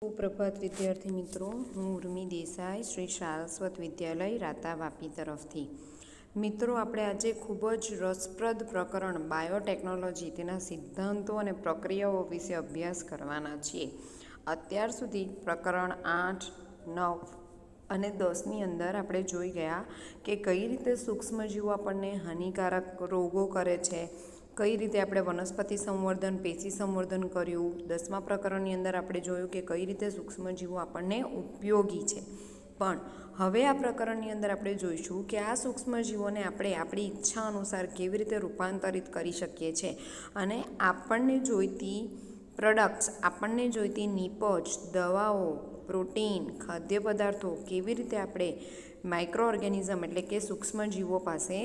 સુપ્રભાત વિદ્યાર્થી મિત્રો, હું ઉર્મી દેસાઈ શ્રી સારસ્વત વિદ્યાલય રાતા વાપી તરફથી. મિત્રો, આપણે આજે ખૂબ જ રસપ્રદ પ્રકરણ બાયોટેકનોલોજી, તેના સિદ્ધાંતો અને પ્રક્રિયાઓ વિશે અભ્યાસ કરવાના છીએ. અત્યાર સુધી પ્રકરણ 8, 9 અને 10ની અંદર આપણે જોઈ ગયા કે કઈ રીતે સૂક્ષ્મજીવો આપણને હાનિકારક રોગો કરે છે, કઈ રીતે આપણે વનસ્પતિ સંવર્ધન, પેશી સંવર્ધન કર્યું. 10મા પ્રકરણની અંદર આપણે જોયું કે કઈ રીતે સૂક્ષ્મજીવો આપણને ઉપયોગી છે. પણ હવે આ પ્રકરણની અંદર આપણે જોઈશું કે આ સૂક્ષ્મજીવોને આપણે આપણી ઈચ્છા અનુસાર કેવી રીતે રૂપાંતરિત કરી શકીએ છીએ અને આપણને જોઈતી પ્રોડક્ટ્સ, આપણને જોઈતી નીપજ, દવાઓ, પ્રોટીન, ખાદ્ય પદાર્થો કેવી રીતે આપણે માઇક્રો ઓર્ગેનિઝમ એટલે કે સૂક્ષ્મજીવો પાસે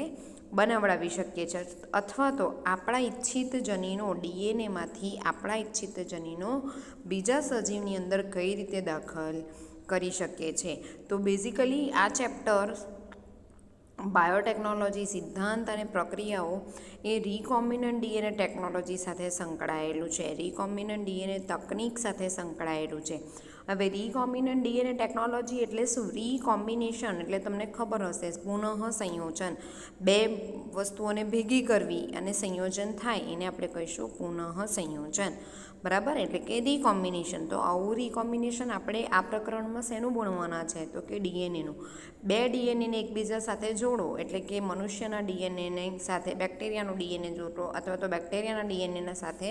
બનાવડાવી શકીએ છીએ, અથવા તો આપણા ઈચ્છિત જનીનો ડીએનએમાંથી આપણા ઈચ્છિત જનીનો બીજા સજીવની અંદર કઈ રીતે દાખલ કરી શકીએ છીએ. તો બેઝિકલી આ ચેપ્ટર બાયોટેકનોલોજી સિદ્ધાંત અને પ્રક્રિયાઓ એ રીકોમ્બિનન્ટ ડીએનએ ટેકનોલોજી સાથે સંકળાયેલું છે, રીકોમ્બિનન્ટ ડીએનએ તકનીક સાથે સંકળાયેલું છે. હવે રીકોમ્બિનન્ટ ડીએનએ ટેકનોલોજી એટલે શું? રીકોમ્બિનેશન એટલે તમને ખબર હશે, પુનઃ સંયોજન. બે વસ્તુઓને ભેગી કરવી અને સંયોજન થાય એને આપણે કહીશું પુનઃ સંયોજન, બરાબર? એટલે કે રીકોમ્બિનેશન. તો આવું રીકોમ્બિનેશન આપણે આ પ્રકરણમાં શેનું ભણવાના છે? તો કે ડીએનએનું. બે ડીએનએને એકબીજા સાથે જોડો, એટલે કે મનુષ્યના ડીએનએને સાથે બેક્ટેરિયાનું ડીએનએ જોડો, અથવા તો બેક્ટેરિયાના ડીએનએના સાથે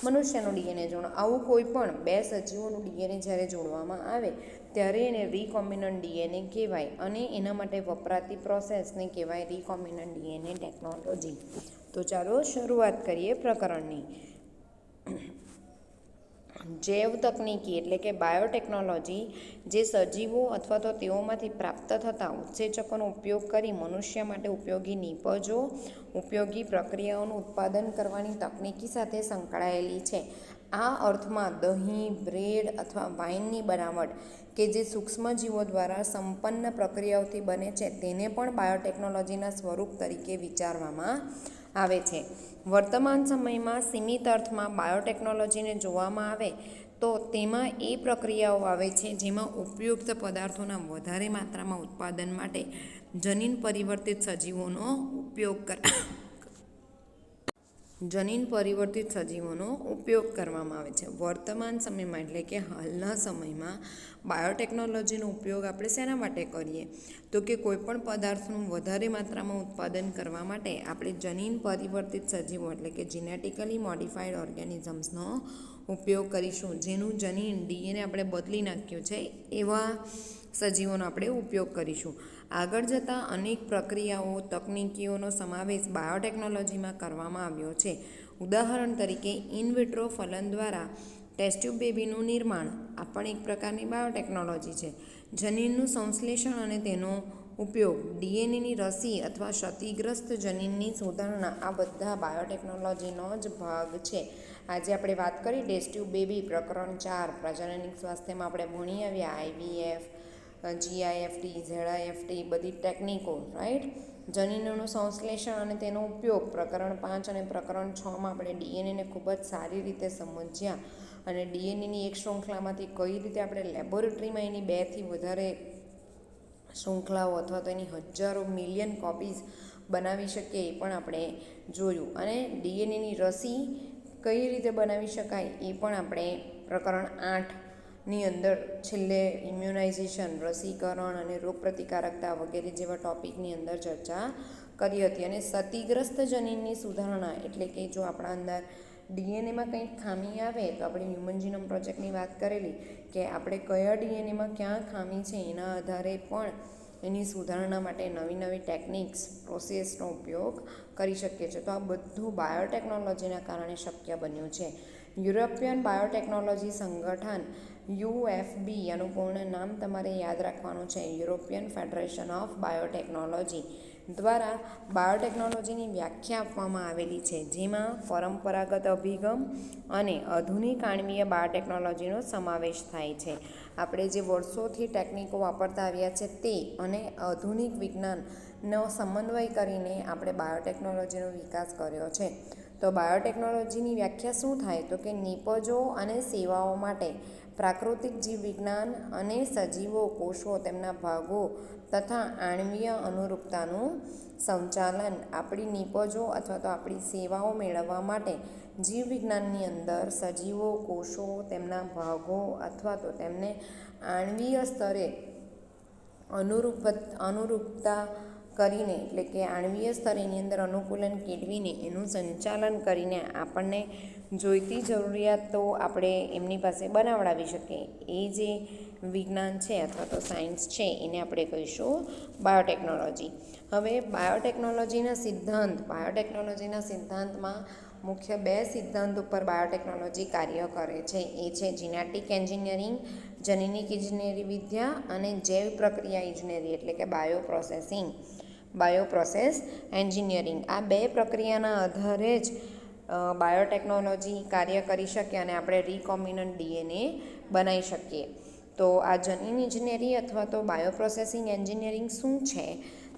મનુષ્યનું ડીએનએ જોડો. આવું કોઈ પણ બે સજીવોનું ડીએનએ જ્યારે જોડવામાં આવે ત્યારે એને રીકોમ્બિનન્ટ ડીએનએ કહેવાય, અને એના માટે વપરાતી પ્રોસેસને કહેવાય રીકોમ્બિનન્ટ ડીએનએ ટેકનોલોજી. તો ચાલો શરૂઆત કરીએ પ્રકરણની. જૈવ તકનીકી એટલે કે બાયોટેકનોલોજી જે સજીવો અથવા તો તેઓમાંથી પ્રાપ્ત થતા ઉત્સેચકોનો ઉપયોગ કરી મનુષ્ય માટે ઉપયોગી નીપજો, ઉપયોગી પ્રક્રિયાઓનું ઉત્પાદન કરવાની તકનીકી સાથે સંકળાયેલી છે. આ અર્થમાં દહીં, બ્રેડ અથવા વાઇનની બનાવટ કે જે સૂક્ષ્મજીવો દ્વારા સંપન્ન પ્રક્રિયાઓથી બને છે તેને પણ બાયોટેકનોલોજીના સ્વરૂપ તરીકે વિચારવામાં આવે છે. વર્તમાન સમયમાં સીમિત અર્થમાં બાયોટેકનોલોજીને જોવામાં આવે તો તેમાં એ પ્રક્રિયાઓ આવે છે જેમાં ઉપયુક્ત પદાર્થોના વધારે માત્રામાં ઉત્પાદન માટે જનીન પરિવર્તિત સજીવોનો ઉપયોગ કરવામાં આવે છે. વર્તમાન સમયમાં એટલે કે હાલના સમયમાં બાયોટેકનોલોજીનો ઉપયોગ આપણે શેના માટે કરીએ? તો કે કોઈપણ પદાર્થનું વધારે માત્રામાં ઉત્પાદન કરવા માટે આપણે જનીન પરિવર્તિત સજીવો એટલે કે જીનેટિકલી મોડિફાઈડ ઓર્ગેનિઝમ્સનો ઉપયોગ કરીશું. જેનું જનીન ડીએનએ આપણે બદલી નાખ્યું છે એવા સજીવોનો આપણે ઉપયોગ કરીશું. આગળ જતાં અનેક પ્રક્રિયાઓ, તકનીકીઓનો સમાવેશ બાયોટેકનોલોજીમાં કરવામાં આવ્યો છે. ઉદાહરણ તરીકે ઇનવિટ્રો ફલન દ્વારા ટેસ્ટ ટ્યુબ બેબીનું નિર્માણ આ પણ એક પ્રકારની બાયોટેકનોલોજી છે. જનીનનું સંશ્લેષણ અને તેનો ઉપયોગ, ડીએનએની રસી અથવા ક્ષતિગ્રસ્ત જનીનની સુધારણા, આ બધા બાયોટેકનોલોજીનો જ ભાગ છે. આજે આપણે વાત કરી ટેસ્ટ ટ્યુબ બેબી પ્રકરણ 4 પ્રજનનિક સ્વાસ્થ્યમાં આપણે ભણી આવ્યા આઈવીએફ, જીઆઈએફટી, ઝેડઆઈએફટી બધી ટેકનિકો, રાઈટ? જનીનોનું સંશ્લેષણ અને તેનો ઉપયોગ પ્રકરણ 5 અને પ્રકરણ 6માં આપણે ડીએનએને ખૂબ જ સારી રીતે સમજ્યા, અને ડીએનએની એક શૃંખલામાંથી કઈ રીતે આપણે લેબોરેટરીમાં એની 2થી વધારે શૃંખલાઓ અથવા તો એની હજારો મિલિયન કોપીઝ બનાવી શકીએ એ પણ આપણે જોયું, અને ડીએનએની રસી કઈ રીતે બનાવી શકાય એ પણ આપણે પ્રકરણ 8ની અંદર છેલ્લે ઇમ્યુનાઇઝેશન, રસીકરણ અને રોગપ્રતિકારકતા વગેરે જેવા ટોપિકની અંદર ચર્ચા કરી હતી. અને ક્ષતિગ્રસ્ત જનીનની સુધારણા એટલે કે જો આપણા અંદર ડીએનએમાં કંઈક ખામી આવે તો આપણે હ્યુમન જીનોમ પ્રોજેક્ટની વાત કરેલી કે આપણે કયા ડીએનએમાં ક્યાં ખામી છે એના આધારે પણ એની સુધારણા માટે નવી નવી ટેકનિક્સ, પ્રોસેસનો ઉપયોગ કરી શકીએ છીએ. તો આ બધું બાયોટેકનોલોજીના કારણે શક્ય બન્યું છે. યુરોપિયન બાયોટેકનોલોજી સંગઠન યુએફબી, આનું પૂર્ણ નામ તમારે યાદ રાખવાનું છે, યુરોપિયન ફેડરેશન ઓફ બાયોટેકનોલોજી દ્વારા બાયોટેકનોલોજીની વ્યાખ્યા આપવામાં આવેલી છે, જેમાં પરંપરાગત અભિગમ અને આધુનિક આણ્વીય બાયોટેકનોલોજીનો સમાવેશ થાય છે. આપણે જે વર્ષોથી ટેકનિકો વાપરતા આવ્યા છે તે અને આધુનિક વિજ્ઞાનનો સમન્વય કરીને આપણે બાયોટેકનોલોજીનો વિકાસ કર્યો છે. તો બાયોટેકનોલોજીની વ્યાખ્યા શું થાય? તો કે નિપજો અને સેવાઓ માટે પ્રાકૃતિક જીવ વિજ્ઞાન અને સજીવો કોષો તેમના ભાગો તથા આણ્વીય અનુરૂપતાનું સંચાલન આપણી નિપજો અથવા તો આપણી સેવાઓ મેળવવા માટે જીવ વિજ્ઞાનની અંદર સજીવો કોષો તેમના ભાગો અથવા તો તેમને આણ્વીય સ્તરે અનુરૂપતા કરીને એટલે કે આણ્વીય સ્તરેની અંદર અનુકૂલન કેળવીને એનું સંચાલન કરીને આપણને જોઈતી જરૂરિયાતો આપણે એમની પાસે બનાવડાવી શકીએ. એ જે વિજ્ઞાન છે અથવા તો સાયન્સ છે એને આપણે કહીશું બાયોટેકનોલોજી. હવે બાયોટેકનોલોજીના સિદ્ધાંતમાં મુખ્ય 2 સિદ્ધાંત ઉપર બાયોટેકનોલોજી કાર્ય કરે છે. એ છે જીનેટિક એન્જિનિયરિંગ, જનીનિક ઇજનેરી વિદ્યા અને જૈવ પ્રક્રિયા ઇજનેરી એટલે કે બાયોપ્રોસેસ એન્જિનિયરિંગ. આ 2 પ્રક્રિયાના આધારે જ બાયોટેકનોલોજી કાર્ય કરી શકે અને આપણે રિકોમ્બિનન્ટ ડીએનએ બનાવી શકીએ. તો આ જનીન ઇજનેરી અથવા તો બાયોપ્રોસેસિંગ એન્જિનિયરિંગ શું છે?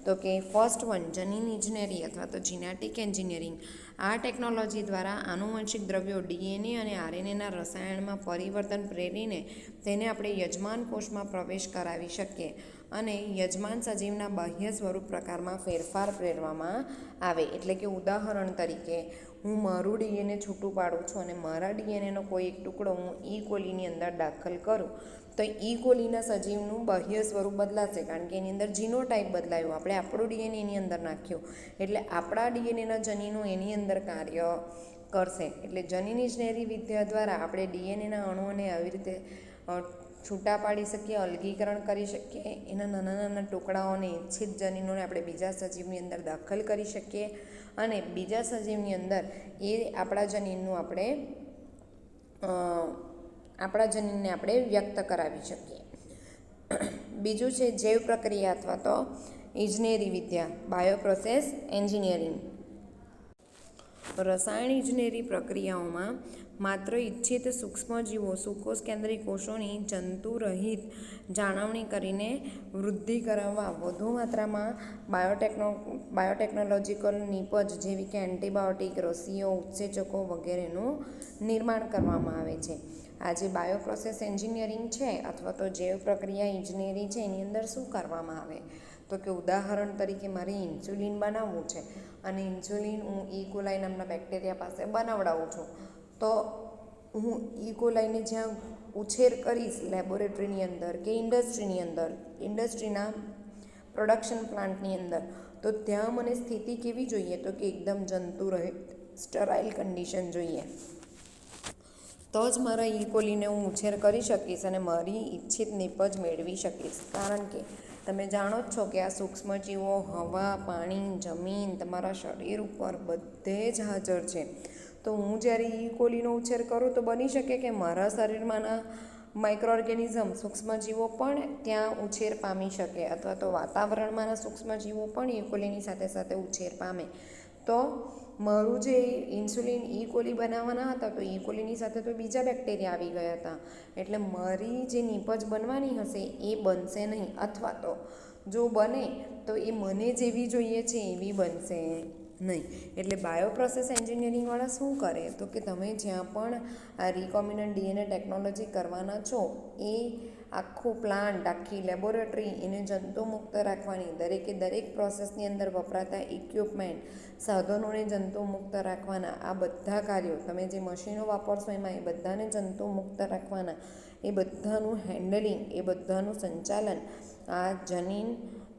તો કે ફર્સ્ટ વન, જનીન ઇજનેરી અથવા તો જીનેટિક એન્જિનિયરિંગ. આ ટેકનોલોજી દ્વારા આનુવંશિક દ્રવ્યો ડીએનએ અને આરએનએના રસાયણમાં પરિવર્તન પ્રેરીને તેને આપણે યજમાન કોષમાં પ્રવેશ કરાવી શકીએ અને યજમાન સજીવના બાહ્ય સ્વરૂપ પ્રકારમાં ફેરફાર પ્રેરવામાં આવે. એટલે કે ઉદાહરણ તરીકે હું મારું ડીએનએ છૂટું પાડું છું અને મારા ડીએનએનો કોઈ એક ટુકડો હું ઈ કોલીની અંદર દાખલ કરું તો ઈ કોલીના સજીવનું બાહ્ય સ્વરૂપ બદલાશે કારણ કે એની અંદર જીનોટાઈપ બદલાયું. આપણે આપણું ડીએનએ એની અંદર નાખ્યું એટલે આપણા ડીએનએના જનીનો એની અંદર કાર્ય કરશે. એટલે જનીન ઇજનેરી વિદ્યા દ્વારા આપણે ડીએનએના અણુઓને આવી રીતે છૂટા પાડી શકીએ, અલગીકરણ કરી શકીએ. એના નાના નાના ટુકડાઓને ઇચ્છિત જનીનોને આપણે બીજા સજીવની અંદર દાખલ કરી શકીએ અને બીજા સજીવની અંદર એ આપણા જનીનને આપણે વ્યક્ત કરાવી શકીએ. બીજું છે જૈવ પ્રક્રિયા અથવા તો ઇજનેરી વિદ્યા, બાયોપ્રોસેસ એન્જિનિયરિંગ. રસાયણ ઇજનેરી પ્રક્રિયાઓમાં માત્ર ઇચ્છિત સૂક્ષ્મજીવો સુકોષ કેન્દ્રી કોષોની જંતુરહિત જાળવણી કરીને વૃદ્ધિ કરાવવા વધુ માત્રામાં બાયોટેકનોલોજીકલ નિપજ જેવી કે એન્ટીબાયોટિક, રસીઓ, ઉત્સેચકો વગેરેનું નિર્માણ કરવામાં આવે છે. આ જે બાયોપ્રોસેસ એન્જિનિયરિંગ છે અથવા તો જૈવ પ્રક્રિયા ઇજનેરી છે એની અંદર શું કરવામાં આવે તો કે ઉદાહરણ તરીકે મારે ઇન્સ્યુલિન બનાવવું છે અને ઇન્સ્યુલિન હું ઈ કોલાઈ નામના બેક્ટેરિયા પાસે બનાવડાવું છું. તો હું ઈ કોલાઈને જ્યાં ઉછેર કરીશ લેબોરેટરીની અંદર કે ઇન્ડસ્ટ્રીના પ્રોડક્શન પ્લાન્ટની અંદર, તો ત્યાં મને સ્થિતિ કેવી જોઈએ તો કે એકદમ જંતુરહિત સ્ટરાઇલ કન્ડિશન જોઈએ. તો જ મારા ઈ કોલીને હું ઉછેર કરી શકીશ અને મારી ઈચ્છિત નિપજ મેળવી શકીશ. કારણ કે તમે જાણો જ છો કે આ સૂક્ષ્મજીવો હવા, પાણી, જમીન, તમારા શરીર ઉપર બધે જ હાજર છે. તો હું જ્યારે ઈ કોલીનો ઉછેર કરું તો બની શકે કે મારા શરીરમાંના માઇક્રો ઓર્ગેનિઝમ સૂક્ષ્મજીવો પણ ત્યાં ઉછેર પામી શકે અથવા તો વાતાવરણમાંના સૂક્ષ્મજીવો પણ ઈ કોલીની સાથે સાથે ઉછેર પામે. તો મારું જે ઇન્સ્યુલિન ઈ કોલી બનાવવાના હતા તો ઈ કોલીની સાથે તો બીજા બેક્ટેરિયા આવી ગયા હતા. એટલે મારી જે નિપજ બનવાની હશે એ બનશે નહીં અથવા તો જો બને તો એ મને જેવી જોઈએ છે એવી બનશે નહીં. એટલે બાયોપ્રોસેસ એન્જિનિયરિંગવાળા શું કરે તો કે તમે જ્યાં પણ આ રિકોમ્બિનન્ટ ડીએનએ ટેકનોલોજી કરવાના છો એ આખું પ્લાન્ટ, આખી લેબોરેટરી એને જંતુમુક્ત રાખવાની, દરેક પ્રોસેસની અંદર વપરાતા ઇક્વિપમેન્ટ, સાધનોને જંતુમુક્ત રાખવાના, આ બધા કાર્યો તમે જે મશીનો વાપરશો એમાં એ બધાને જંતુમુક્ત રાખવાના, એ બધાનું હેન્ડલિંગ, એ બધાનું સંચાલન આ જનીન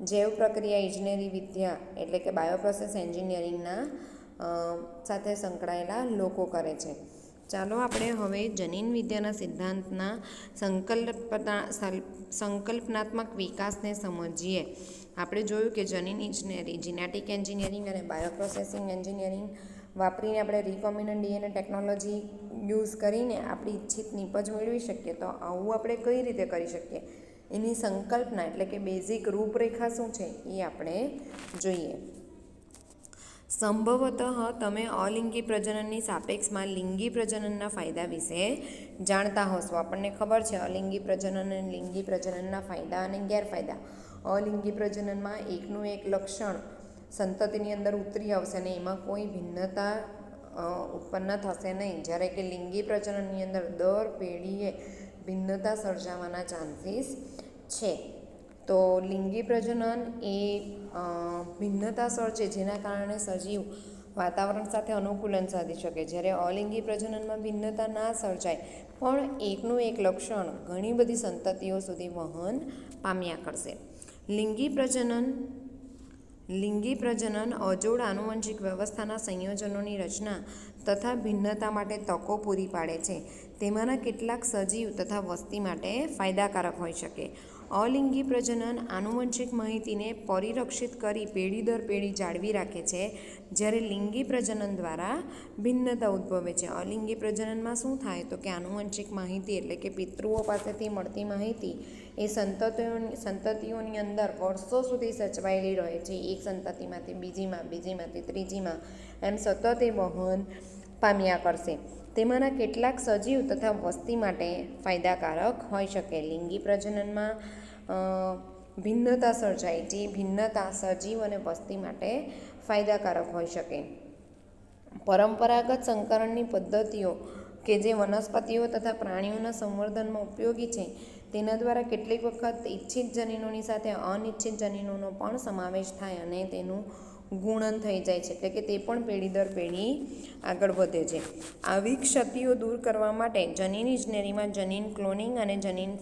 જૈવ પ્રક્રિયા ઇજનેરી વિદ્યા એટલે કે બાયોપ્રોસેસ એન્જિનિયરિંગના સાથે સંકળાયેલા લોકો કરે છે. ચાલો આપણે હવે જનીન વિદ્યાના સિદ્ધાંતના સંકલ્પનાત્મક વિકાસને સમજીએ. આપણે જોયું કે જનીન ઇજનેરી, જીનેટિક એન્જિનિયરિંગ અને બાયોપ્રોસેસિંગ એન્જિનિયરિંગ વાપરીને આપણે રિકોમ્બિનન્ટ ડીએનએ ટેકનોલોજી યુઝ કરીને આપણી ઈચ્છિત નિપજ મેળવી શકીએ. તો આવું આપણે કઈ રીતે કરી શકીએ એની સંકલ્પના એટલે કે બેઝિક રૂપરેખા શું છે એ આપણે જોઈએ. સંભવતઃ તમે અલિંગી પ્રજનનની સાપેક્ષમાં લિંગી પ્રજનનના ફાયદા વિશે જાણતા હશો. આપણને ખબર છે અલિંગી પ્રજનન અને લિંગી પ્રજનનના ફાયદા અને ગેરફાયદા. અલિંગી પ્રજનનમાં એકનું એક લક્ષણ સંતતિની અંદર ઉતરી આવશે અને એમાં કોઈ ભિન્નતા ઉત્પન્ન થશે નહીં. જ્યારે કે લિંગી પ્રજનનની અંદર દર પેઢીએ ભિન્નતા સર્જાવાના ચાન્સીસ છે. તો લિંગી પ્રજનન એ ભિન્નતા સર્જે જેના કારણે સજીવ વાતાવરણ સાથે અનુકૂલન સાધી શકે, જ્યારે અલિંગી પ્રજનનમાં ભિન્નતા ના સર્જાય પણ એકનું એક લક્ષણ ઘણી બધી સંતતિઓ સુધી વહન પામ્યા કરશે. લિંગી પ્રજનન અજોડ આનુવંશિક વ્યવસ્થાના સંયોજનોની રચના તથા ભિન્નતા માટે તકો પૂરી પાડે છે. તેમાંના કેટલાક સજીવ તથા વસ્તી માટે ફાયદાકારક હોઈ શકે. અલિંગી પ્રજનન આનુવંશિક માહિતીને પરિરક્ષિત કરી પેઢી દર પેઢી જાળવી રાખે છે, જ્યારે લિંગી પ્રજનન દ્વારા ભિન્નતા ઉદ્ભવે છે. અલિંગી પ્રજનનમાં શું થાય તો કે આનુવંશિક માહિતી એટલે કે પિતૃઓ પાસેથી મળતી માહિતી એ સંતતિઓની અંદર વર્ષો સુધી સચવાયેલી રહે છે. એક સંતતિમાંથી બીજીમાંથી ત્રીજીમાં એમ સતત એ વહન પામ્યા કરશે. તેમાંના કેટલાક સજીવ તથા વસ્તી માટે ફાયદાકારક હોઈ શકે. લિંગી પ્રજનનમાં ભિન્નતા સર્જાય, જે ભિન્નતા સજીવ અને વસ્તી માટે ફાયદાકારક હોઈ શકે. પરંપરાગત સંકરણની પદ્ધતિઓ કે જે વનસ્પતિઓ તથા પ્રાણીઓના સંવર્ધનમાં ઉપયોગી છે, તેના દ્વારા કેટલીક વખત ઇચ્છિત જનીનોની સાથે અનિચ્છિત જનીનોનો પણ સમાવેશ થાય અને તેનું ગુણન થઈ જાય છે, એટલે કે તે પણ પેઢી દર પેઢી આગળ વધે છે. આવી ક્ષતિઓ દૂર કરવા માટે જનીન ઇજનેરીમાં જનીન ક્લોનિંગ અને જનીન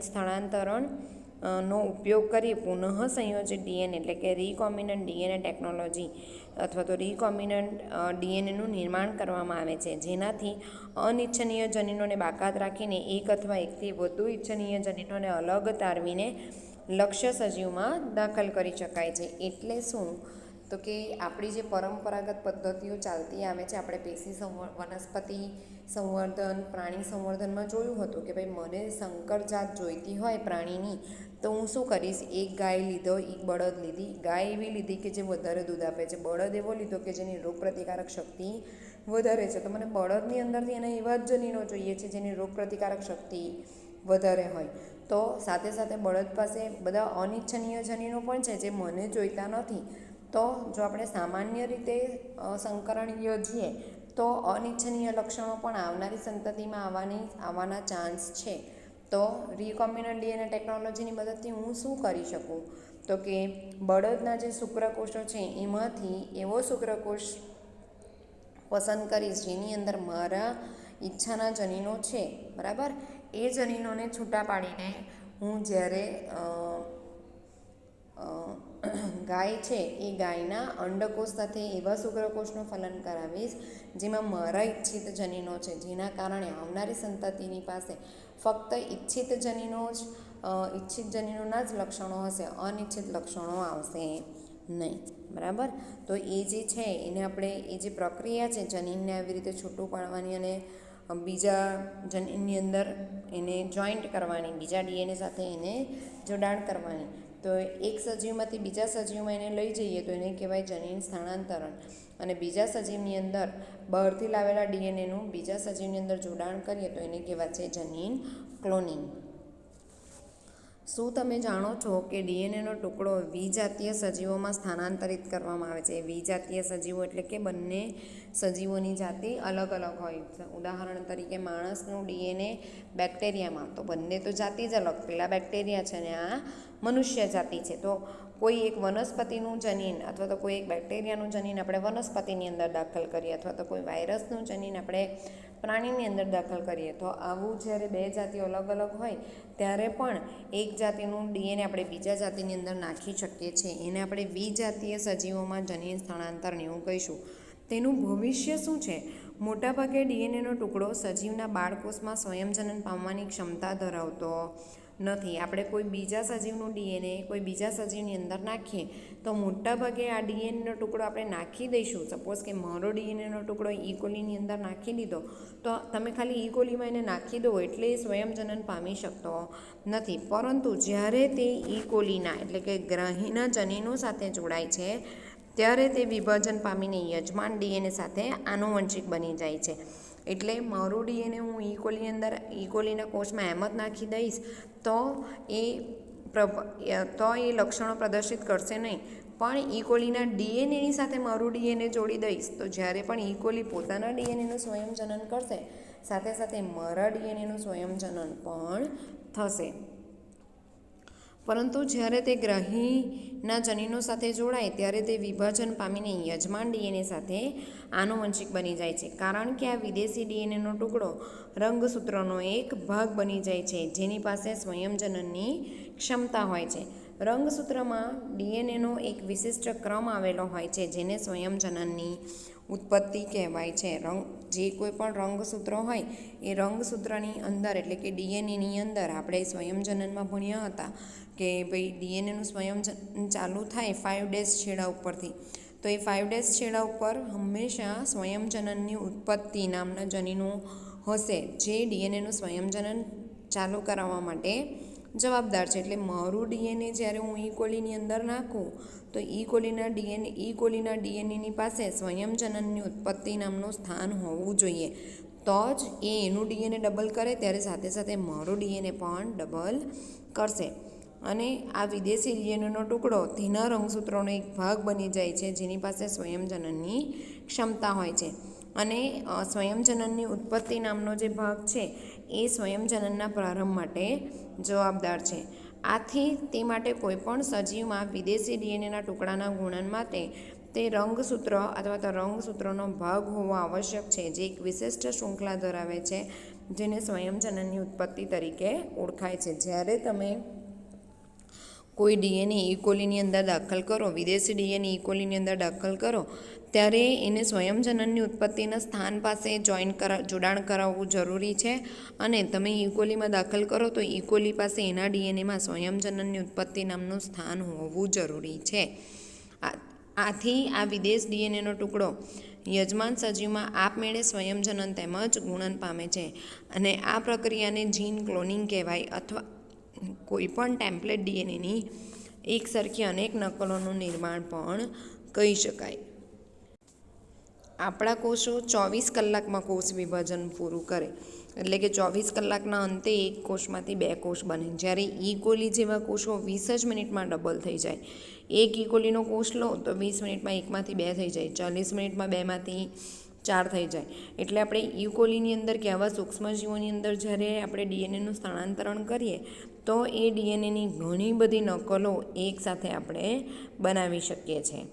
સ્થળાંતરણ નો ઉપયોગ કરી પુનઃ સંયોજિત ડીએનએ એટલે કે રીકોમ્બિનન્ટ ડીએનએ ટેકનોલોજી અથવા તો રીકોમ્બિનન્ટ ડીએનએનું નિર્માણ કરવામાં આવે છે, જેનાથી અનિચ્છનીય જનીનોને બાકાત રાખીને એક અથવા એકથી વધુ ઇચ્છનીય જનીનોને અલગ તારવીને લક્ષ્ય સજીવમાં દાખલ કરી શકાય છે. એટલે શું તો કે આપણી જે પરંપરાગત પદ્ધતિઓ ચાલતી આવે છે, આપણે પેશી વનસ્પતિ સંવર્ધન, પ્રાણી સંવર્ધનમાં જોયું હતું કે ભાઈ મને સંકર જાત જોઈતી હોય પ્રાણીની તો હું શું કરીશ, એક ગાય લીધો, એક બળદ લીધી. ગાય એવી લીધી કે જે વધારે દૂધ આપે છે, બળદ એવો લીધો કે જેની રોગપ્રતિકારક શક્તિ વધારે છે. તો મને બળદની અંદરથી એના એવા જ જનીનો જોઈએ છે જેની રોગપ્રતિકારક શક્તિ વધારે હોય. તો સાથે સાથે બળદ પાસે બધા અનિચ્છનીય જનીનો પણ છે જે મને જોઈતા નથી. તો જો આપણે સામાન્ય રીતે સંકરણ યોજીએ તો અનિચ્છનીય લક્ષણો પણ આવનારી સંતતિમાં આવવાના ચાન્સ છે. તો રીકોમ્બિનન્ટ ડીએનએ ટેકનોલોજીની મદદથી હું શું કરી શકું તો કે બળદના જે શુક્રકોષો છે એમાંથી એવો શુક્રકોષ પસંદ કરીશ જેની અંદર મારા ઈચ્છાના જનીનો છે, બરાબર. એ જનીનોને છૂટા પાડીને હું જ્યારે ગાય છે એ ગાયના અંડકોષ સાથે એવા શુક્રકોષનું ફલન કરાવીશ જેમાં મારા ઈચ્છિત જનીનો છે, જેના કારણે આવનારી સંતતિની પાસે ફક્ત ઈચ્છિત જનીનોના જ લક્ષણો હશે, અનિચ્છિત લક્ષણો આવશે નહીં, બરાબર. તો એ જે છે એને આપણે એ જે પ્રક્રિયા છે જનીનને આવી રીતે છૂટું પાડવાની અને બીજા જનીનની અંદર એને જોઈન્ટ કરવાની, બીજા ડીએનએ સાથે એને જોડાણ કરવાની. તો એક સજીવમાંથી બીજા સજીવમાં એને લઈ જઈએ તો એને કહેવાય જનીન સ્થળાંતરણ, અને બીજા સજીવની અંદર બહારથી લાવેલા ડીએનએનું બીજા સજીવની અંદર જોડાણ કરીએ તો એને કહેવાય છે જનીન ક્લોનિંગ. શું તમે જાણો છો કે ડીએનએનો ટુકડો વિજાતીય સજીવોમાં સ્થાનાંતરિત કરવામાં આવે છે? વિજાતીય સજીવો એટલે કે બંને સજીવોની જાતિ અલગ અલગ હોય. ઉદાહરણ તરીકે માણસનું ડીએનએ બેક્ટેરિયામાં, તો બંને તો જાતિ જ અલગ, પેલા બેક્ટેરિયા છે અને આ મનુષ્ય જાતિ છે. તો કોઈ એક વનસ્પતિનું જનીન અથવા તો કોઈ એક બેક્ટેરિયાનું જનીન આપણે વનસ્પતિની અંદર દાખલ કરીએ અથવા તો કોઈ વાયરસનું જનીન આપણે પ્રાણીની અંદર દાખલ કરીએ, તો આવું જ્યારે બે જાતિઓ અલગ અલગ હોય ત્યારે પણ એક જાતિનું ડીએનએ આપણે બીજા જાતિની અંદર નાખી શકીએ છીએ. એને આપણે વિજાતીય સજીવોમાં જનીન સ્થળાંતરણ એવું કહીશું. તેનું ભવિષ્ય શું છે? મોટાભાગે ડીએનએનો ટુકડો સજીવના બાળકોષમાં સ્વયંજનન પામવાની ક્ષમતા ધરાવતો નથી. આપણે કોઈ બીજા સજીવનું ડીએનએ કોઈ બીજા સજીવની અંદર નાખીએ તો મોટાભાગે આ ડીએનએનો ટુકડો આપણે નાખી દઈશું. સપોઝ કે મારો ડીએનએનો ટુકડો ઇકોલીની અંદર નાખી દીધો, તો તમે ખાલી ઇકોલીમાં એને નાખી દો એટલે એ સ્વયંજનન પામી શકતો નથી. પરંતુ જ્યારે તે ઇકોલીના એટલે કે ગ્રાહીના જનીનો સાથે જોડાય છે ત્યારે તે વિભાજન પામીને યજમાન ડીએનએ સાથે આનુવંશિક બની જાય છે. એટલે મારું ડીએનએ હું ઇકોલીના કોષમાં એમ જ નાખી દઈશ તો એ લક્ષણો પ્રદર્શિત કરશે નહીં. પણ ઇકોલીના ડીએનએની સાથે મારું ડીએનએ જોડી દઈશ તો જ્યારે પણ ઇકોલી પોતાના ડીએનએનું સ્વયંજનન કરશે સાથે સાથે મારા ડીએનએનું સ્વયંજનન પણ થશે. પરંતુ જ્યારે તે ગ્રહીના જનીનો સાથે જોડાય ત્યારે તે વિભાજન પામીને યજમાન ડીએનએ સાથે આનુવંશિક બની જાય છે, કારણ કે આ વિદેશી ડીએનએનો ટુકડો રંગસૂત્રનો એક ભાગ બની જાય છે જેની પાસે સ્વયંજનનની ક્ષમતા હોય છે. રંગસૂત્રમાં ડીએનએનો એક વિશિષ્ટ ક્રમ આવેલો હોય છે જેને સ્વયંજનનની ઉત્પત્તિ કહેવાય છે. જે કોઈ પણ રંગસૂત્ર હોય એ રંગસૂત્રની અંદર એટલે કે ડીએનએની અંદર આપણે સ્વયંજનનમાં ભણ્યા હતા કે ભાઈ ડીએનએનું સ્વયંજનન ચાલુ થાય 5' છેડા ઉપરથી, તો એ 5' છેડા ઉપર હંમેશા સ્વયંજનનની ઉત્પત્તિ નામના જનીનો હશે જે ડીએનએનું સ્વયંજનન ચાલુ કરાવવા માટે જવાબદાર છે. એટલે મારું ડીએનએ જ્યારે હું ઇકોલીની અંદર નાખું તો ઇકોલીના ડીએનએની પાસે સ્વયંજનનની ઉત્પત્તિ નામનું સ્થાન હોવું જોઈએ, તો જ એ એનું ડીએનએ ડબલ કરે ત્યારે સાથે સાથે મારું ડીએનએ પણ ડબલ કરશે. અને આ વિદેશી ડીએનએનો ટુકડો તેના રંગસૂત્રોનો એક ભાગ બની જાય છે જેની પાસે સ્વયંજનનની ક્ષમતા હોય છે. અને સ્વયંજનનની ઉત્પત્તિ નામનો જે ભાગ છે એ સ્વયંજનનના પ્રારંભ માટે જવાબદાર છે. આથી તે માટે કોઈપણ સજીવમાં વિદેશી ડીએનએના ટુકડાના ગુણન માટે તે રંગસૂત્ર અથવા તો રંગસૂત્રનો ભાગ હોવો આવશ્યક છે જે એક વિશિષ્ટ શૃંખલા ધરાવે છે જેને સ્વયંજનનની ઉત્પત્તિ તરીકે ઓળખાય છે. જ્યારે તમે કોઈ ડીએનએ ઇકોલીની અંદર દાખલ કરો, વિદેશી ડીએનએ ઇકોલીની અંદર દાખલ કરો ત્યારે એને સ્વયંજનનની ઉત્પત્તિના સ્થાન પાસે જોડાણ કરાવવું જરૂરી છે. અને તમે ઇકોલીમાં દાખલ કરો તો ઇકોલી પાસે એના ડીએનએમાં સ્વયંજનનની ઉત્પત્તિ નામનું સ્થાન હોવું જરૂરી છે. આથી આ વિદેશ ડીએનએનો ટુકડો યજમાન સજીવમાં આપમેળે સ્વયંજનન તેમજ ગુણન પામે છે. અને આ પ્રક્રિયાને જીન ક્લોનિંગ કહેવાય અથવા કોઈપણ ટેમ્પલેટ ડીએનએની એકસરખી અનેક નકલોનું નિર્માણ પણ કહી શકાય. આપણા કોષો 24 કલાકમાં કોષ વિભાજન પૂરું કરે, એટલે કે 24 કલાકના અંતે એક કોષમાંથી 2 કોષ બને. જ્યારે ઇકોલી જેવા કોષો 20 જ મિનિટમાં ડબલ થઈ જાય. એક ઇકોલીનો કોષ લો તો 20 મિનિટમાં 1માંથી 2 થઈ જાય, 40 મિનિટમાં 2માંથી 4 થઈ જાય. એટલે આપણે ઇકોલીની અંદર કે આવા સૂક્ષ્મજીવોની અંદર જ્યારે આપણે ડીએનએનું સ્થળાંતરણ કરીએ તો એ ડીએનએની ઘણી બધી નકલો એકસાથે આપણે બનાવી શકીએ છીએ.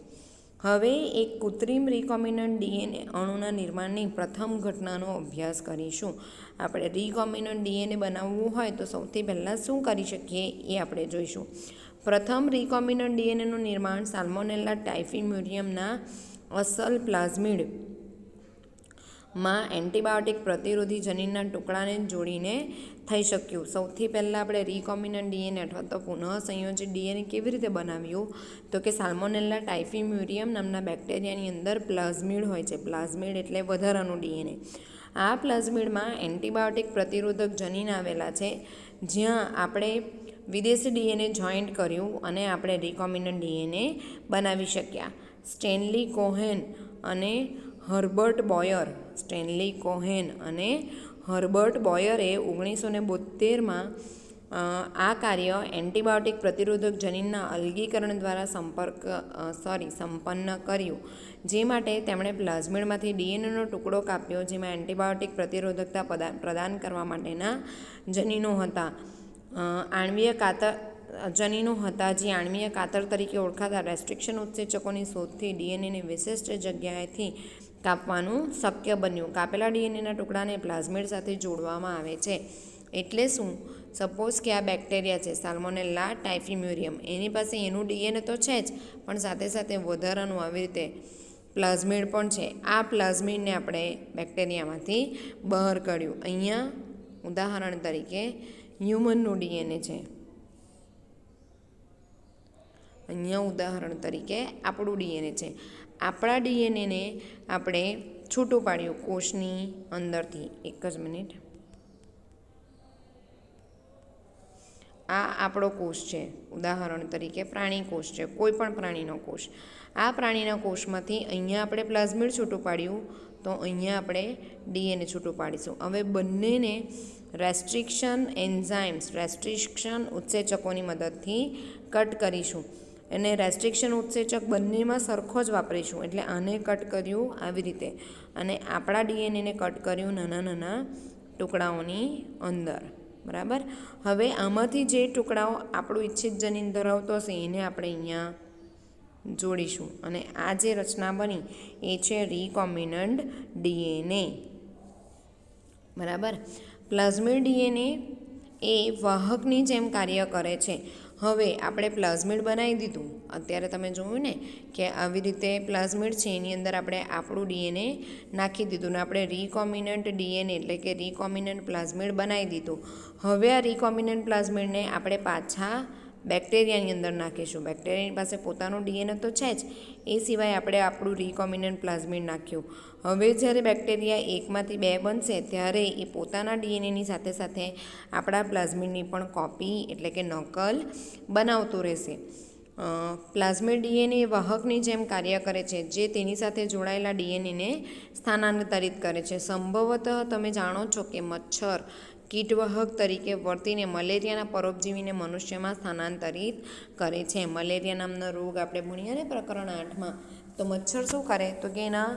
હવે એક કૃત્રિમ રિકોમ્બિનન્ટ ડીએનએ અણુના નિર્માણની પ્રથમ ઘટનાનો અભ્યાસ કરીશું. આપણે રિકોમ્બિનન્ટ ડીએનએ બનાવવું હોય તો સૌથી પહેલાં શું કરી શકીએ એ આપણે જોઈશું. પ્રથમ રિકોમ્બિનન્ટ ડીએનએનું નિર્માણ સાલ્મોનેલા ટાઇફિમ્યુરિયમના અસલ પ્લાઝમિડ માં એન્ટીબાયોટિક પ્રતિરોધી જનીનના ટુકડાને જોડીને થઈ શક્યું. સૌથી પહેલાં આપણે રિકોમ્બિનન્ટ ડીએનએ અથવા તો પુનઃસંયોજિત ડીએનએ કેવી રીતે બનાવ્યું તો કે સાલ્મોનેલા ટાઇફિમ્યુરિયમ નામના બેક્ટેરિયાની અંદર પ્લાઝમિડ હોય છે. પ્લાઝમિડ એટલે વધારાનું ડીએનએ. આ પ્લાઝમિડમાં એન્ટીબાયોટિક પ્રતિરોધક જનીન આવેલા છે જ્યાં આપણે વિદેશી ડીએનએ જોઈન્ટ કર્યું અને આપણે રિકોમ્બિનન્ટ ડીએનએ બનાવી શક્યા. સ્ટેનલી કોહેન અને હર્બર્ટ બોયરે 1972માં આ કાર્ય એન્ટીબાયોટિક પ્રતિરોધક જનીનના અલગીકરણ દ્વારા સંપન્ન કર્યું. જે માટે તેમણે પ્લાઝમિડમાંથી ડીએનએનો ટુકડો કાપ્યો જેમાં એન્ટીબાયોટિક પ્રતિરોધકતા પ્રદાન કરવા માટેના જનીનો હતા. જે આણ્વીય કાતર તરીકે ઓળખાતા રેસ્ટ્રિક્શન ઉત્સેચકોની શોધથી ડીએનએની વિશિષ્ટ જગ્યાએથી કાપવાનું શક્ય બન્યું. કાપેલા ડીએનએના ટુકડાને પ્લાઝમિડ સાથે જોડવામાં આવે છે. એટલે શું? સપોઝ કે આ બેક્ટેરિયા છે સાલ્મોનેલા ટાઇફિમ્યુરિયમ, એની પાસે એનું ડીએનએ તો છે જ પણ સાથે સાથે વધારાનું આવી રીતે પ્લાઝમિડ પણ છે. આ પ્લાઝમિડને આપણે બેક્ટેરિયામાંથી બહાર કાઢ્યું. અહીંયા ઉદાહરણ તરીકે હ્યુમનનું ડીએનએ છે, અહીંયા ઉદાહરણ તરીકે આપણું ડીએનએ છે. આપણા ડીએનએને આપણે છૂટું પાડ્યું કોષની અંદરથી. એક જ મિનિટ. આ આપણો કોષ છે, ઉદાહરણ તરીકે પ્રાણી કોષ છે, કોઈ પણ પ્રાણીનો કોષ. આ પ્રાણીના કોષમાંથી અહીંયા આપણે પ્લાઝમિડ છૂટું પાડ્યું તો અહીંયા આપણે ડીએનએ છૂટું પાડીશું. હવે બંનેને રેસ્ટ્રિક્શન ઉત્સેચકોની મદદથી કટ કરીશું. એને રેસ્ટ્રિક્શન ઉત્સેચક બંનેમાં સરખો જ વાપરીશું. એટલે આને કટ કર્યું આવી રીતે અને આપણા ડીએનએને કટ કર્યું નાના નાના ટુકડાઓની અંદર. બરાબર. હવે આમાંથી જે ટુકડાઓ આપણું ઈચ્છિત જનીન ધરાવતો હશે એને આપણે અહીંયા જોડીશું અને આ જે રચના બની એ છે રિકોમ્બિનન્ટ ડીએનએ. બરાબર. પ્લાઝમિડ ડીએનએ એ વાહકની જેમ કાર્ય કરે છે. હવે આપણે પ્લાઝમિડ બનાવી દીધું. અત્યારે તમે જોયું ને કે આવી રીતે પ્લાઝમિડ છે એની અંદર આપણે આપણું ડીએનએ નાખી દીધું ને આપણે રિકોમ્બિનન્ટ ડીએનએ એટલે કે રિકોમ્બિનન્ટ પ્લાઝમિડ બનાવી દીધું. હવે આ રિકોમ્બિનન્ટ પ્લાઝમિડને આપણે પાછા બેક્ટેરિયાની અંદર નાખીશું. બેક્ટેરિયાની પાસે પોતાનું ડીએનએ તો છે જ, એ સિવાય આપણે આપણું રિકોમ્બિનન્ટ પ્લાઝમિડ નાખ્યું. હવે જ્યારે બેક્ટેરિયા એકમાંથી બે બનશે ત્યારે એ પોતાના ડીએનએની સાથે સાથે આપણા પ્લાઝમિડની પણ કોપી એટલે કે નકલ બનાવતું રહેશે. પ્લાઝમિડ ડીએનએ વાહકની જેમ કાર્ય કરે છે જે તેની સાથે જોડાયેલા ડીએનએને સ્થાનાંતરિત કરે છે. સંભવતઃ તમે જાણો છો કે મચ્છર કીટવાહક તરીકે વર્તીને મલેરિયાના પરોપજીવીને મનુષ્યમાં સ્થાનાંતરિત કરે છે. મલેરિયા નામનો રોગ આપણે ભણીએ ને પ્રકરણ 8માં, તો મચ્છર શું કરે તો કે એના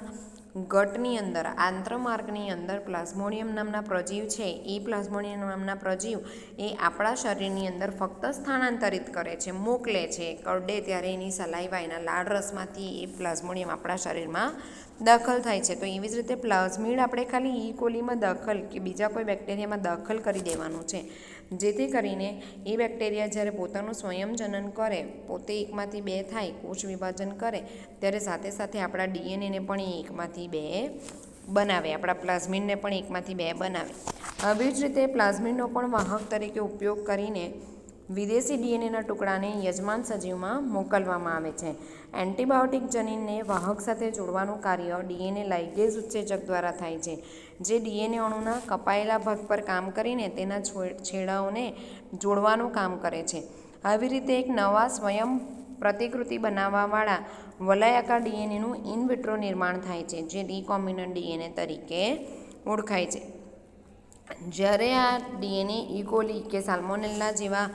ગટની અંદર આંત્રમાર્ગની અંદર પ્લાઝ્મોડિયમ નામના પ્રજીવ છે. એ પ્લાઝ્મોડિયમ નામના પ્રજીવ એ આપણા શરીરની અંદર ફક્ત સ્થાનાંતરિત કરે છે, મોકલે છે. કરડે ત્યારે એની સલાઈવા એના લાળ રસમાંથી એ પ્લાઝ્મોડિયમ આપણા શરીરમાં દાખલ થાય છે. તો એવી જ રીતે પ્લાઝમિડ આપણે ખાલી ઈ કોલીમાં દાખલ કે બીજા કોઈ બેક્ટેરિયામાં દાખલ કરી દેવાનું છે, જેથી કરીને એ બેક્ટેરિયા જ્યારે પોતાનું સ્વયંજનન કરે, પોતે એકમાંથી બે થાય, કોષ વિભાજન કરે, ત્યારે સાથે સાથે આપણા ડીએનએને પણ એ એકમાંથી બે બનાવે, આપણા પ્લાઝમિડને પણ એકમાંથી બે બનાવે. આવી જ રીતે પ્લાઝમિડનો પણ વાહક તરીકે ઉપયોગ કરીને વિદેશી ડીએનએના ટુકડાને યજમાન સજીવમાં મોકલવામાં આવે છે. એન્ટીબાયોટિક જનીનને વાહક સાથે જોડવાનું કાર્ય ડીએનએ લાઇગેઝ ઉત્સેચક દ્વારા થાય છે, જે ડીએનએ અણુના કપાયેલા ભાગ પર કામ કરીને તેના છેડાઓને જોડવાનું કામ કરે છે. આવી રીતે એક નવા સ્વયં પ્રતિકૃતિ બનાવવાવાળા વલયાકાર ડીએનએનું ઇન વિટ્રો નિર્માણ થાય છે, જે રિકોમ્બિનન્ટ ડીએનએ તરીકે ઓળખાય છે. જ્યારે આ ડીએનએ ઇકોલી કે સાલ્મોનેલા જેવા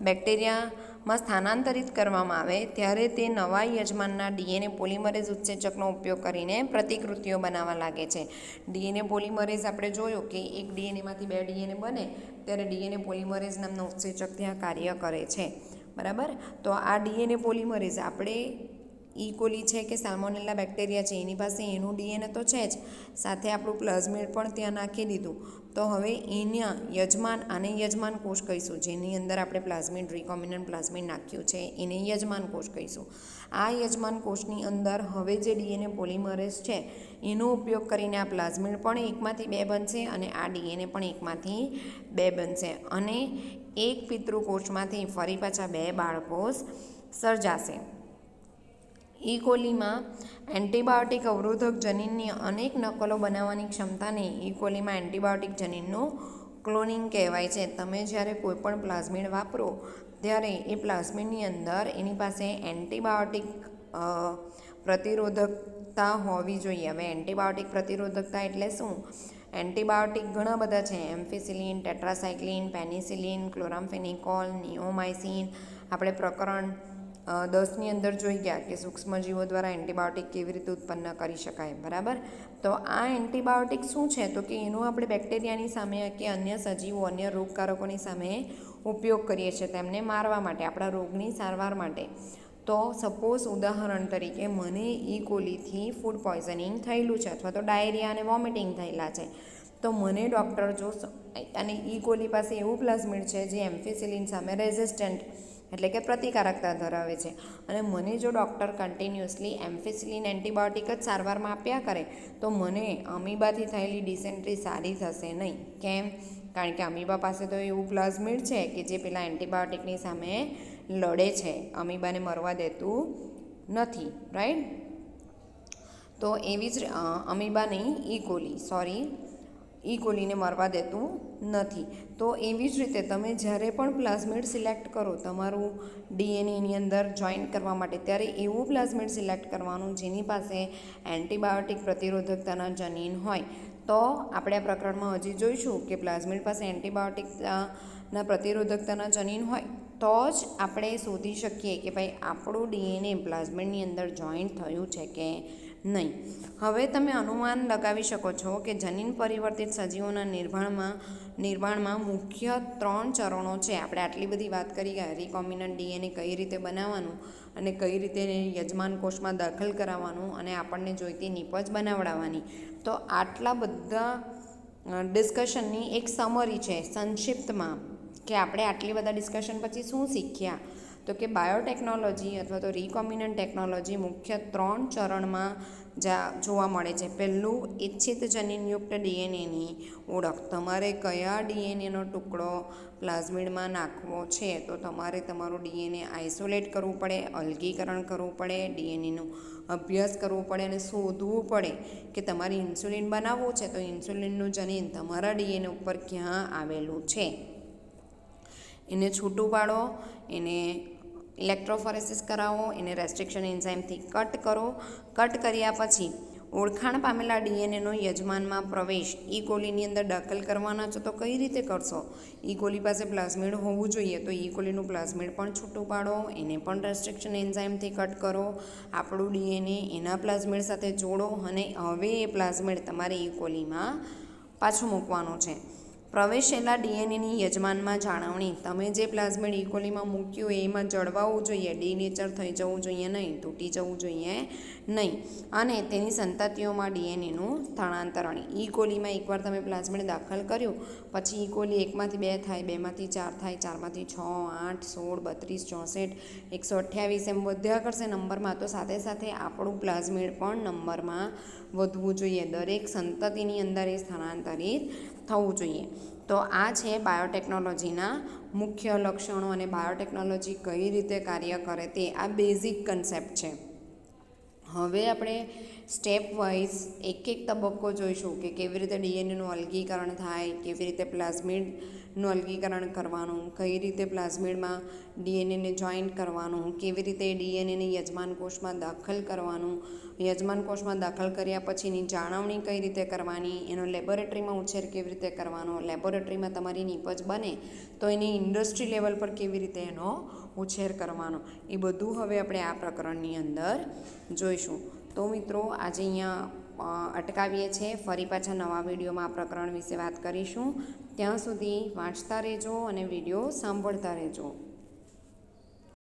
બેક્ટેરિયામાં સ્થાનાંતરિત કરવામાં આવે ત્યારે તે નવા યજમાનના ડીએનએ પોલિમરેઝ ઉત્સેચકનો ઉપયોગ કરીને પ્રતિકૃતિઓ બનાવવા લાગે છે. ડીએનએ પોલિમરેઝ આપણે જોયું કે એક ડીએનએમાંથી બે ડીએનએ બને ત્યારે ડીએનએ પોલિમરેઝ નામનો ઉત્સેચક ત્યાં કાર્ય કરે છે. બરાબર. તો આ ડીએનએ પોલિમરેઝ આપણે ઇકોલી છે કે સાલ્મોનેલા બેક્ટેરિયા છે એની પાસે એનું ડીએનએ તો છે જ, સાથે આપણું પ્લાઝમિડ પણ ત્યાં નાખી દીધું. તો હવે એના આને યજમાન કોષ કહીશું, જેની અંદર આપણે પ્લાઝમિડ રિકોમ્બિનન્ટ પ્લાઝમિડ નાખ્યું છે એને યજમાન કોષ કહીશું. આ યજમાન કોષની અંદર હવે જે ડીએનએ પોલિમરેઝ છે એનો ઉપયોગ કરીને આ પ્લાઝમિડ પણ એકમાંથી બે બનશે અને આ ડીએનએ પણ એકમાંથી બે બનશે અને એક પિતૃકોષમાંથી ફરી પાછા બે બાળકોષ સર્જાશે. ઈ કોલીમાં એન્ટીબાયોટિક અવરોધક જનીનની અનેક નકલો બનાવવાની ક્ષમતાને ઈ કોલીમાં એન્ટીબાયોટિક જનીનનું ક્લોનિંગ કહેવાય છે. તમે જ્યારે કોઈ પણ પ્લાઝમિડ વાપરો ત્યારે એ પ્લાઝમિડની અંદર એની પાસે એન્ટીબાયોટિક પ્રતિરોધકતા હોવી જોઈએ. હવે એન્ટીબાયોટિક પ્રતિરોધકતા એટલે શું? એન્ટીબાયોટિક ઘણા બધા છે, એમ્ફિસિલિન, ટેટ્રાસાઇક્લિન, પેનિસિલિન, ક્લોરામ્ફેનિકોલ, નિઓમાઇસિન. આપણે પ્રકરણ 10ની અંદર જોઈ ગયા કે સૂક્ષ્મજીવો દ્વારા એન્ટીબાયોટિક કેવી રીતે ઉત્પન્ન કરી શકાય. બરાબર. તો આ એન્ટીબાયોટિક શું છે તો કે એનો આપણે બેક્ટેરિયાની સામે કે અન્ય સજીવો, અન્ય રોગકારકોની સામે ઉપયોગ કરીએ છીએ તેમને મારવા માટે, આપણા રોગની સારવાર માટે. તો સપોઝ ઉદાહરણ તરીકે મને ઈ કોલીથી ફૂડ પોઈઝનિંગ થયેલું છે અથવા તો ડાયરિયા અને વોમિટિંગ થયેલા છે, તો મને ડૉક્ટર જો અને ઈ કોલી પાસે એવું પ્લાઝમિડ છે જે એમ્ફિસિલિન સામે રેઝિસ્ટન્ટ એટલે કે પ્રતિકારકતા ધરાવે છે અને મને જો ડૉક્ટર કન્ટિન્યુઅસલી એમ્ફિસિલિન એન્ટીબાયોટિક જ સારવારમાં આપ્યા કરે તો મને અમીબાથી થયેલી ડિસેન્ટ્રી સારી થશે નહીં. કેમ? કારણ કે અમીબા પાસે તો એવું પ્લાઝમિડ છે કે જે પેલા એન્ટીબાયોટિકની સામે લડે છે, અમીબાને મરવા દેતું નથી. રાઈટ. તો એવી જ અમીબા નહીં, ઈ કોલીને મરવા દેતું નથી. તો એવી જ રીતે તમે જ્યારે પણ પ્લાઝમિડ સિલેક્ટ કરો તમારું ડીએનએની અંદર જોઈન્ટ કરવા માટે, ત્યારે એવું પ્લાઝમિડ સિલેક્ટ કરવાનું જેની પાસે એન્ટીબાયોટિક પ્રતિરોધકતાના જનીન હોય. તો આપણે આ પ્રકરણમાં હજી જોઈશું કે પ્લાઝમિડ પાસે એન્ટીબાયોટિકના પ્રતિરોધકતાના જનીન હોય તો જ આપણે શોધી શકીએ કે ભાઈ આપણું ડીએનએ પ્લાઝમિડની અંદર જોઈન્ટ થયું છે કે નહીં. હવે તમે અનુમાન લગાવી શકો છો કે જનીન પરિવર્તિત સજીવોના નિર્માણમાં મુખ્ય 3 ચરણો છે. આપણે આટલી બધી વાત કરી ગયા રિકોમ્બિનન્ટ ડીએનએ કઈ રીતે બનાવવાનું અને કઈ રીતે યજમાન કોષમાં દાખલ કરાવવાનું અને આપણને જોઈતી નીપજ બનાવડાવવાની. તો આટલા બધા ડિસ્કશનની એક સમરી છે સંક્ષિપ્તમાં કે આપણે આટલી બધા ડિસ્કશન પછી શું શીખ્યા. તો કે બાયોટેકનોલોજી અથવા તો રિકોમ્બિનન્ટ ટેકનોલોજી મુખ્ય 3 ચરણમાં જોવા મળે છે. પહેલું, ઇચ્છિત જનીનયુક્ત ડીએનએની ઓળખ. તમારે કયા ડીએનએનો ટુકડો પ્લાઝમિડમાં નાખવો છે તો તમારે તમારું ડીએનએ આઇસોલેટ કરવું પડે, અલગીકરણ કરવું પડે, ડીએનએનો અભ્યાસ કરવો પડે અને શોધવું પડે કે તમારે ઇન્સ્યુલિન બનાવવું છે તો ઇન્સ્યુલિનનું જનીન તમારા ડીએનએ ઉપર ક્યાં આવેલું છે. એને છૂટું પાડો, એને ઇલેક્ટ્રોફોરેસિસ કરાવો, એને રેસ્ટ્રિક્શન એન્ઝાઇમથી કટ કરો. કટ કર્યા પછી ઓળખાણ પામેલા ડીએનએનો યજમાનમાં પ્રવેશ કોલીની અંદર દાખલ કરવાના છો તો કઈ રીતે કરશો. કોલી પાસે પ્લાઝમિડ હોવું જોઈએ તો કોલીનું પ્લાઝમિડ પણ છૂટું પાડો, એને પણ રેસ્ટ્રિક્શન એન્ઝાઇમથી કટ કરો, આપણું ડીએનએ એના પ્લાઝમિડ સાથે જોડો અને હવે એ પ્લાઝમિડ તમારે કોલીમાં પાછું મૂકવાનું છે. પ્રવેશેલા ડીએનએની યજમાનમાં જાળવણી. તમે જે પ્લાઝમિડ ઇકોલીમાં મૂક્યું એમાં જળવાવું જોઈએ, ડીનેચર થઈ જવું જોઈએ નહીં, તૂટી જવું જોઈએ નહીં. અને તેની સંતતિઓમાં ડીએનએનું સ્થળાંતરણ. ઇકોલીમાં એકવાર તમે પ્લાઝમિડ દાખલ કર્યું પછી ઇકોલી 1માંથી 2 થાય, 2માંથી 4 થાય, 4માંથી 6, 8, 16, 32, 64, 128 એમ વધ્યા કરશે નંબરમાં. તો સાથે સાથે આપણું પ્લાઝમિડ પણ નંબરમાં વધવું જોઈએ. દરેક સંતતિની અંદર એ સ્થળાંતરિત થવું જોઈએ. તો આ છે બાયોટેકનોલોજીના મુખ્ય લક્ષણો અને બાયોટેકનોલોજી કઈ રીતે કાર્ય કરે તે. આ બેઝિક કન્સેપ્ટ છે. હવે આપણે સ્ટેપ વાઇઝ એક તબક્કો જોઈશું કે કેવી રીતે ડીએનએનું અલગીકરણ થાય, કેવી રીતે પ્લાઝમિડનું અલગીકરણ કરવાનું, કઈ રીતે પ્લાઝમિડમાં ડીએનએને જોઈન્ટ કરવાનું, કેવી રીતે ડીએનએને યજમાન કોષમાં દાખલ કરવાનું, યજમાન કોષમાં દાખલ કર્યા પછીની જાળવણી કઈ રીતે કરવાની, એનો લેબોરેટરીમાં ઉછેર કેવી રીતે કરવાનો, લેબોરેટરીમાં તમારી નીપજ બને તો એની ઇન્ડસ્ટ્રી લેવલ પર કેવી રીતે એનો ઉછેર કરવાનો, એ બધું હવે આપણે આ પ્રકરણની અંદર જોઈશું. તો મિત્રો આજે અહીંયા અટકાવીએ છીએ. ફરી પાછા નવા વિડીયોમાં આ પ્રકરણ વિશે વાત કરીશું. ત્યાં સુધી વાંચતા રહેજો અને વિડીયો સાંભળતા રહેજો.